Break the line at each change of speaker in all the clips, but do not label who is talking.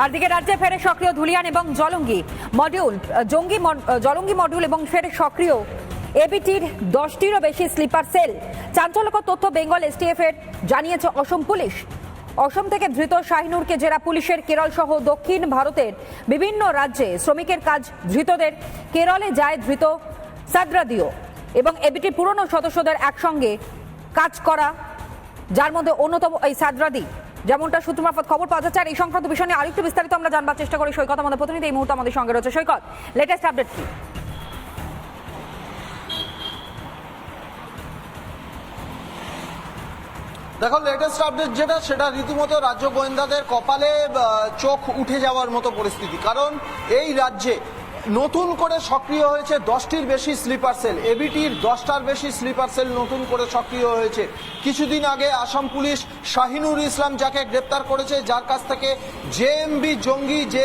আর দিকে রাজ্যে ফেরে সক্রিয় ধুলিয়ান এবং জলঙ্গি মডিউল এবং ফেরে সক্রিয় এবিটির 10টিরও বেশি স্লিপার সেল। চাঞ্চল্যকর তথ্য বেঙ্গল এসটিএফ এর জানিয়েছে অসম পুলিশ। অসম থেকে ধৃত শাহিনুরকে জেরা পুলিশের। কেরল সহ দক্ষিণ ভারতের বিভিন্ন রাজ্যে শ্রমিকের কাজ ধৃতদের। কেরলে যায় ধৃত সাদরাদিও এবং এবিটির পুরনো সদস্যদের একসঙ্গে কাজ করা, যার মধ্যে অন্যতম এই সাদরাদি। যেমনটা সূত্র মারফত খবর পাওয়া যাচ্ছে। আর এই সংক্রান্ত বিষয় নিয়ে আরেকটু বিস্তারিত আমরা জানবার চেষ্টা করি। সৈকত আমাদের প্রতিনিধি এই মুহূর্তে আমাদের সঙ্গে রয়েছে। সৈকত, লেটেস্ট আপডেট কি?
দেখো, লেটেস্ট আপডেট যেটা, সেটা রীতিমতো রাজ্য গোয়েন্দাদের কপালে চোখ উঠে যাওয়ার মতো পরিস্থিতি। কারণ এই রাজ্যে নতুন করে সক্রিয় হয়েছে 10টির বেশি স্লিপার সেল। এবিটির 10টার বেশি স্লিপার সেল নতুন করে সক্রিয় হয়েছে। কিছুদিন আগে আসাম পুলিশ শাহিনুর ইসলাম, যাকে গ্রেপ্তার করেছে, যার কাছ থেকে জেএমবি জঙ্গি, যে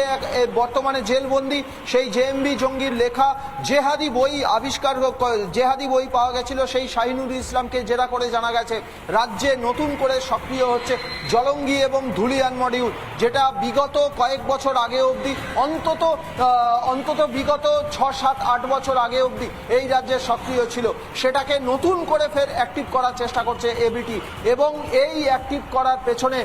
বর্তমানে জেলবন্দি, সেই জেএমবি জঙ্গির লেখা জেহাদি বই জেহাদি বই পাওয়া গেছিল। সেই শাহিনুর ইসলামকে জেরা করে জানা গেছে রাজ্যে নতুন করে সক্রিয় হচ্ছে জলঙ্গি এবং ধুলিয়ান মডিউল, যেটা বিগত কয়েক বছর আগে অবধি অন্তত বিগত 6, 7, 8 বছর আগে অবধি এই রাজ্যে সক্রিয় ছিল। সেটাকে নতুন করে ফের অ্যাক্টিভ করার চেষ্টা করছে এবিটি, এবং এই অ্যাক্টিভ করার পেছনে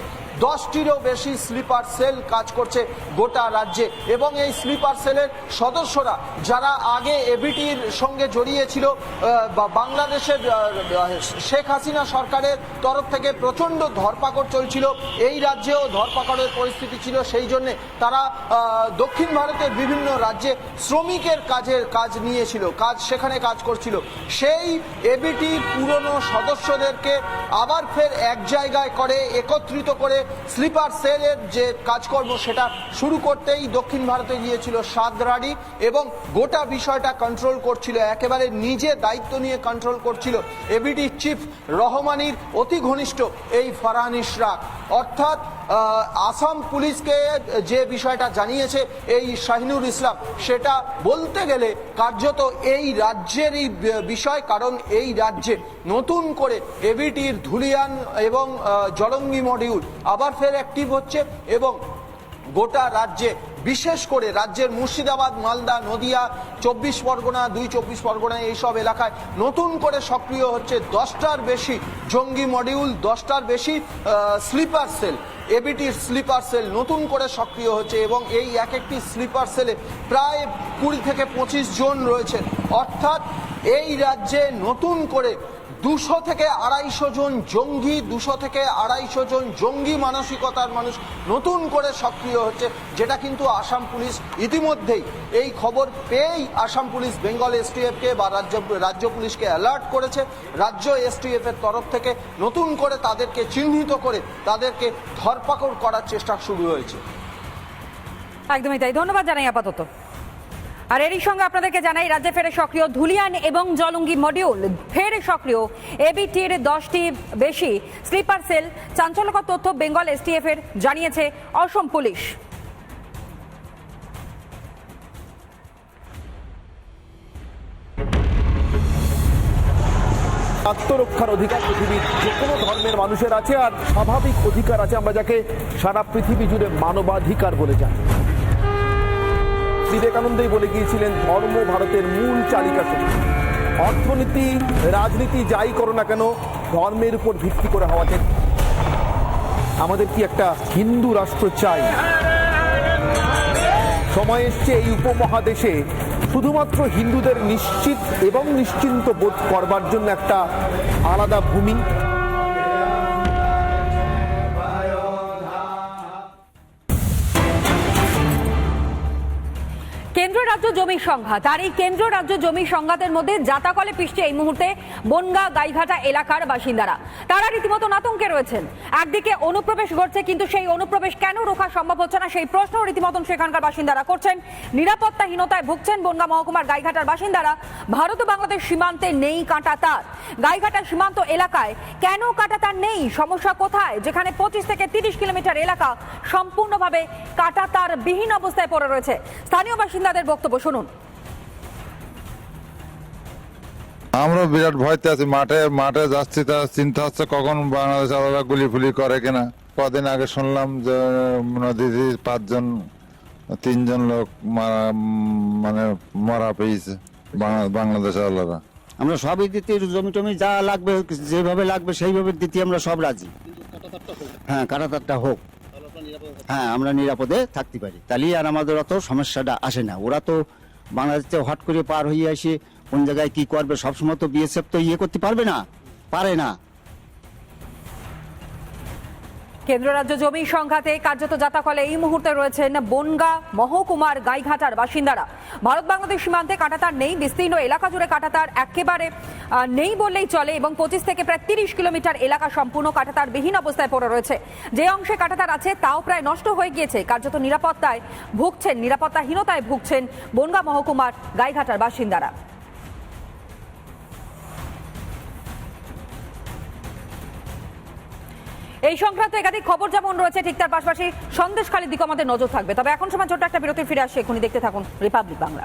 10টিরও বেশি স্লিপার সেল কাজ করছে গোটা রাজ্যে। এবং এই স্লিপার সেলের সদস্যরা, যারা আগে এবিটির সঙ্গে জড়িয়ে ছিল, বাংলাদেশের শেখ হাসিনা সরকারের তরফ থেকে প্রচণ্ড ধরপাকড় চলছিল, এই রাজ্যেও ধরপাকড়ের পরিস্থিতি ছিল। সেই জন্যে তারা দক্ষিণ ভারতের বিভিন্ন রাজ্যে শ্রমিকের কাজ নিয়েছিল, সেখানে কাজ করছিল। সেই এবিটির পুরনো সদস্যদেরকে আবার ফের এক জায়গায় করে একত্রিত করে স্লিপার সেলের যে কাজকর্ম, সেটা শুরু করতেই দক্ষিণ ভারতে গিয়েছিল সাদরাডি, এবং গোটা বিষয়টা কন্ট্রোল করছিল, একেবারে নিজে দায়িত্ব নিয়ে কন্ট্রোল করছিল এবিটি চিফ রহমানির অতি ঘনিষ্ঠ এই ফারহান ইশরাক। অর্থাৎ আসাম পুলিশকে যে বিষয়টা জানিয়েছে এই শাহিনুর ইসলাম, সেটা বলতে গেলে কার্যত এই রাজ্যেরই বিষয়। কারণ এই রাজ্যে নতুন করে এবিটির ধুলিয়ান এবং জলঙ্গি মডিউল আবার ফের অ্যাক্টিভ হচ্ছে, এবং গোটা রাজ্যে, বিশেষ করে রাজ্যের মুর্শিদাবাদ, মালদা, নদিয়া, 24 পরগনা, 24 পরগনা, এইসব এলাকায় নতুন করে সক্রিয় হচ্ছে 10টার বেশি জঙ্গি মডিউল, 10টার বেশি স্লিপার সেল। এবিটির স্লিপার সেল নতুন করে সক্রিয় হচ্ছে, এবং এই এক একটি স্লিপার সেলে প্রায় 20 থেকে 25 জন রয়েছেন। অর্থাৎ এই রাজ্যে নতুন করে 200 থেকে 250 জন জঙ্গি, 200 থেকে 250 জন জঙ্গি মানসিকতার মানুষ নতুন করে সক্রিয় হচ্ছে, যেটা কিন্তু আসাম পুলিশ ইতিমধ্যেই এই খবর পেয়েই আসাম পুলিশ বেঙ্গল এসটিএফকে বা রাজ্য পুলিশকে অ্যালার্ট করেছে। রাজ্য এসটিএফ এর তরফ থেকে নতুন করে তাদেরকে চিহ্নিত করে তাদেরকে ধরপাকড় করার চেষ্টা শুরু হয়েছে।
একদমই তাই, ধন্যবাদ জানাই আপাতত। আর এরই সঙ্গে আপনাদেরকে জানাই, রাজ্যে ফেরে সক্রিয় ধুলিয়ান এবং জলঙ্গি মডিউল, ফেরে সক্রিয় এবিটির 10টি বেশি স্লিপার সেল। চাঞ্চল্যকর তথ্য বেঙ্গল এসটিএফ এর জানিয়েছে অসম পুলিশ।
আত্মরক্ষার অধিকার পৃথিবীর যে কোনো ধর্মের মানুষের আছে, আর স্বাভাবিক অধিকার আছে, আমরা যাকে সারা পৃথিবী জুড়ে মানবাধিকার বলে জানি। বিবেকানন্দই বলে গিয়েছিলেন, ধর্ম ভারতের মূল চালিকা শক্তি। অর্থনীতি, রাজনীতি যাই করো না কেন, ধর্মের উপর ভিত্তি করে হওয়া যায়। আমাদের কি একটা হিন্দু রাষ্ট্র চাই? সময় এসছে এই উপমহাদেশে শুধুমাত্র হিন্দুদের নিশ্চিত এবং নিশ্চিন্ত বোধ করবার জন্য একটা আলাদা ভূমি।
কেন্দ্র রাজ্য জমি সংঘাত, আর এই কেন্দ্র রাজ্য জমি সংঘাতের মধ্যে জাতাকলে পিষছে এই মুহূর্তে বনগা গাইঘাটা এলাকার বাসিন্দারা। তারা রীতিমতো আতঙ্কে রয়েছেন। একদিকে অনুপ্রবেশ ঘটছে, কিন্তু সেই অনুপ্রবেশ কেন রোখা সম্ভব হচ্ছে না, সেই প্রশ্ন রীতিমতন সেখানকার বাসিন্দারা করছেন। নিরাপত্তাহীনতায় ভুগছেন বনগা মহকুমার গাইঘাটার বাসিন্দারা। ভারত ও বাংলাদেশ সীমান্তে নেই কাঁটাতার। গাইঘাটার সীমান্ত এলাকায় কেন কাঁটাতার নেই? সমস্যা কোথায়, যেখানে 25 থেকে 30 কিলোমিটার এলাকা সম্পূর্ণভাবে কাঁটাতার বিহীন অবস্থায় পড়ে রয়েছে? স্থানীয় বাসিন্দাদের বক্তব্য শুনুন।
আমরা বিরাট ভয়তে আছি, মাঠে যাচ্ছি, তা চিন্তা হচ্ছে কখন বাংলাদেশ আলাদা গুলি ফুলি করে কিনা। কদিন আগে শুনলাম যে নদীতে 3জন লোক মানে মরা পেয়েছে বাংলাদেশের আলাদা।
আমরা সবই দিতে, জমি টমি যা লাগবে যেভাবে লাগবে সেইভাবে দিতে আমরা সব রাজি। হ্যাঁ, কাটাতারটা হোক। হ্যাঁ, আমরা নিরাপদে থাকতে পারি, তাহলে আর আমাদের অত সমস্যাটা আসে না। ওরা তো বাংলাদেশে হট করে পার হয়ে আসে, কোন জায়গায় কি করবে সবসময় তো বিএসএফ তো করতে পারবে না, পারে না।
কেন্দ্র রাজ্য জমি সংঘাতে কার্যত যাতাকলে এই মুহূর্তে রয়েছেন বনগাঁ মহকুমার গাইঘাটার বাসিন্দারা। ভারত বাংলাদেশ সীমান্তে কাঁটাতার নেই, বিস্তীর্ণ এলাকা জুড়ে কাঁটাতার একেবারে নেই বললেই চলে এবং 25 থেকে প্রায় 30 কিলোমিটার এলাকা সম্পূর্ণ কাঁটাতার বিহীন অবস্থায় পড়ে রয়েছে। যে অংশে কাঁটাতার আছে তাও প্রায় নষ্ট হয়ে গিয়েছে। কার্যত নিরাপত্তাহীনতায় ভুগছেন বনগাঁ মহকুমার গাইঘাটার বাসিন্দারা। এই সংক্রান্ত একাধিক খবর যেমন রয়েছে, ঠিক তার পাশাপাশি সন্দেশখালীর দিকে আমাদের নজর থাকবে। তবে এখন সময় ছোট্ট একটা বিরতি, ফিরে আসছে। এখনই দেখতে থাকুন রিপাবলিক বাংলা।